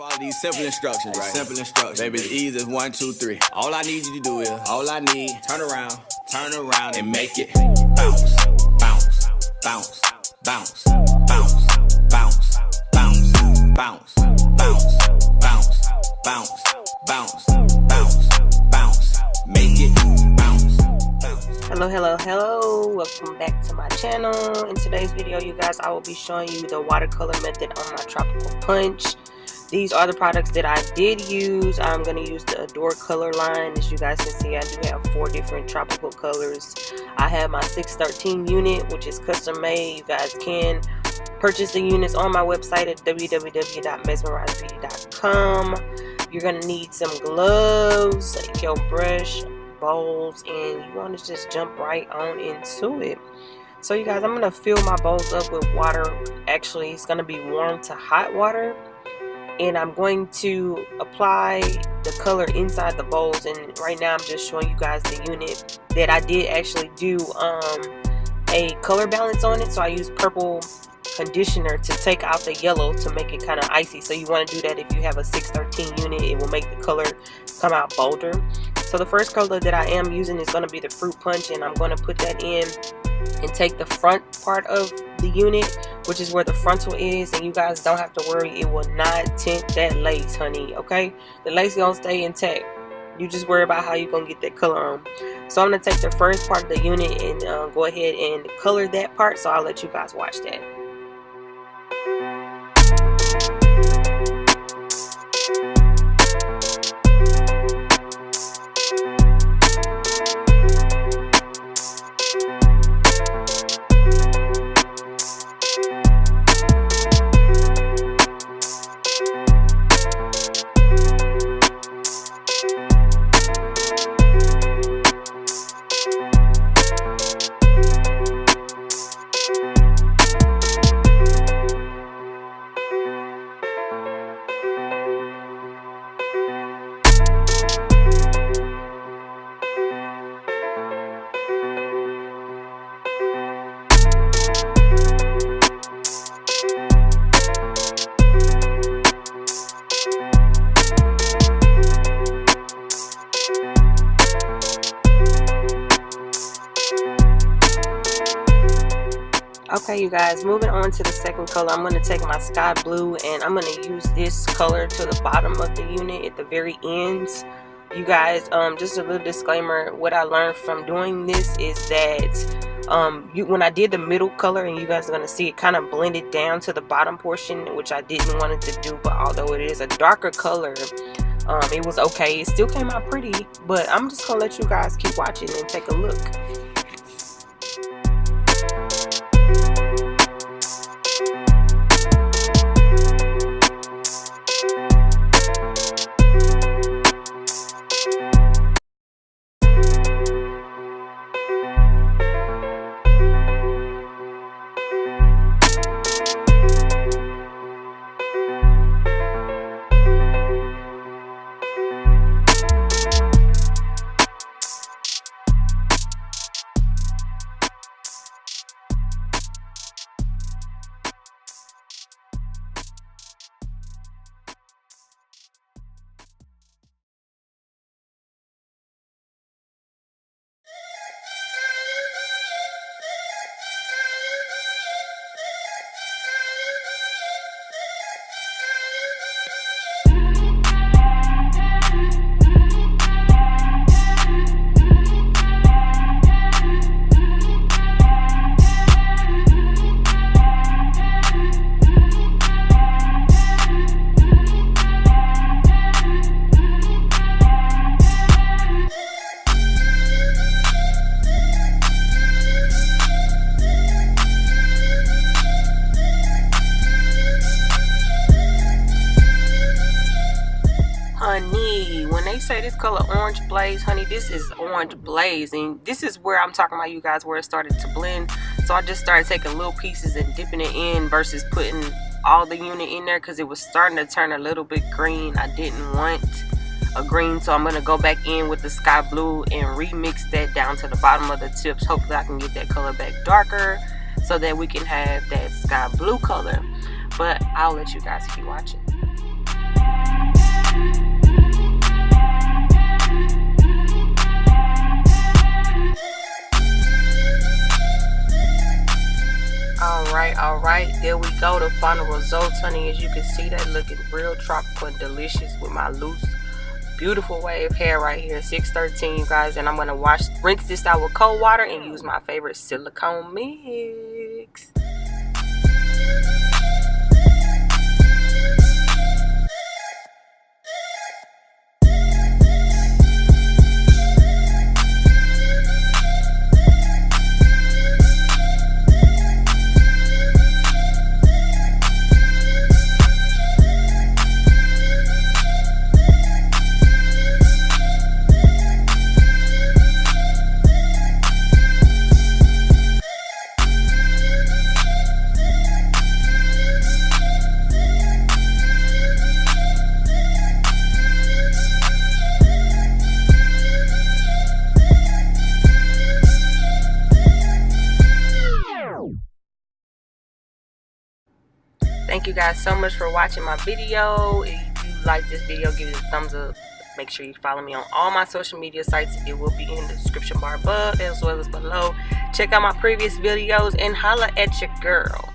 Follow these simple instructions, right? Simple instructions. Baby, it's easy as 1, 2, 3. All I need you to do is, turn around and make it bounce, bounce, bounce, bounce, bounce, bounce, bounce, bounce, bounce, bounce, bounce, bounce, bounce, bounce, make it bounce, bounce. Hello, welcome back to my channel. In today's video, you guys, I will be showing you the watercolor method on my tropical punch. These are the products that I did use. I'm going to use the Adore color line. As you guys can see, I do have 4 different tropical colors. I have my 613 unit, which is custom made. You guys can purchase the units on my website at www.mesmerizebeauty.com. You're going to need some gloves, your brush, bowls, and you want to just jump right on into it. So you guys, I'm going to fill my bowls up with water. Actually, it's going to be warm to hot water. And I'm going to apply the color inside the bowls, and right now I'm just showing you guys the unit that I did actually do a color balance on it. So I used purple conditioner to take out the yellow to make it kind of icy. So you want to do that if you have a 613 unit. It will make the color come out bolder. So the first color that I am using is going to be the fruit punch, and I'm going to put that in and take the front part of the unit, which is where the frontal is, and you guys don't have to worry, it will not tint that lace, honey. Okay, the lace is gonna stay intact. You just worry about how you're gonna get that color on. So I'm gonna take the first part of the unit and go ahead and color that part, so I'll let you guys watch that. Okay, you guys, moving on to the second color, I'm going to take my sky blue and I'm going to use this color to the bottom of the unit at the very ends. You guys, just a little disclaimer, what I learned from doing this is that when I did the middle color, and you guys are going to see it kind of blended down to the bottom portion, which I didn't want it to do, but although it is a darker color, it was okay. It still came out pretty, but I'm just going to let you guys keep watching and take a look. Honey, when they say this color orange blaze, honey, this is orange blaze, and this is where I'm talking about, you guys, where it started to blend. So I just started taking little pieces and dipping it in versus putting all the unit in there, because it was starting to turn a little bit green. I didn't want a green, so I'm going to go back in with the sky blue and remix that down to the bottom of the tips. Hopefully I can get that color back darker so that we can have that sky blue color. But I'll let you guys keep watching. go. The final result, honey, as you can see, that looking real tropical and delicious with my loose, beautiful wave hair right here. 613, you guys. And I'm going to rinse this out with cold water and use my favorite silicone mix. Thank you guys so much for watching my video. If you like this video, give it a thumbs up. Make sure you follow me on all my social media sites. It will be in the description bar above as well as below. Check out my previous videos and holla at your girl.